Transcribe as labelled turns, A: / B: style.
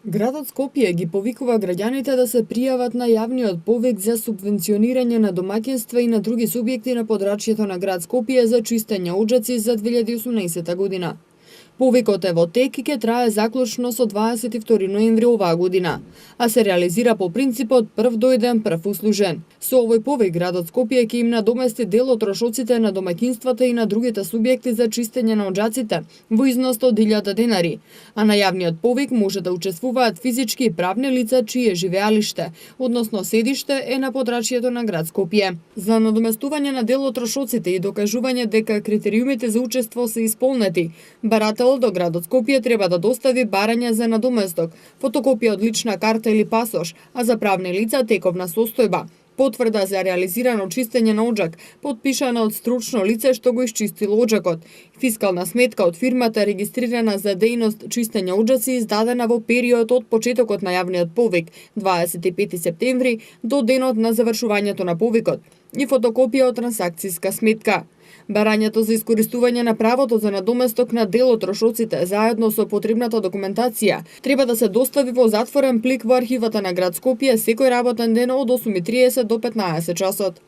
A: Градот Скопје ги повикува граѓаните да се пријават на јавниот повик за субвенционирање на домаќинства и на други субјекти на подрачјето на град Скопје за чистење оџаци за 2018 година. Повикот е во тек и ќе трае заклучно со 22 ноември оваа година, а се реализира по принципот прв дојден, прв услужен. Со овој повик градот Скопје ќе им надомести дел од трошоците на домаќинствата и на другите субјекти за чистење на оџаците во износ од 1000 денари, а на јавниот повик може да учествуваат физички и правни лица чие живеалиште, односно седиште е на подрачјето на град Скопје. За надоместување на дел од трошоците и докажување дека критериумите за учество се исполнети, барател до градот Скопје треба да достави барање за надоместок, фотокопија од лична карта или пасош, а за правни лица тековна состојба, потврда за реализирано чистење на оџак, потпишана од стручно лице што го исчистило оџакот, фискална сметка од фирмата регистрирана за дејност чистење оџаци издадена во период од почетокот на јавниот повик 25 септември до денот на завршувањето на повикот и фотокопија од трансакциска сметка. Барањето за искористување на правото за надоместок на дел од трошоците заедно со потребната документација треба да се достави во затворен плик во архивата на град Скопје секој работен ден од 8:30 до 15 часот.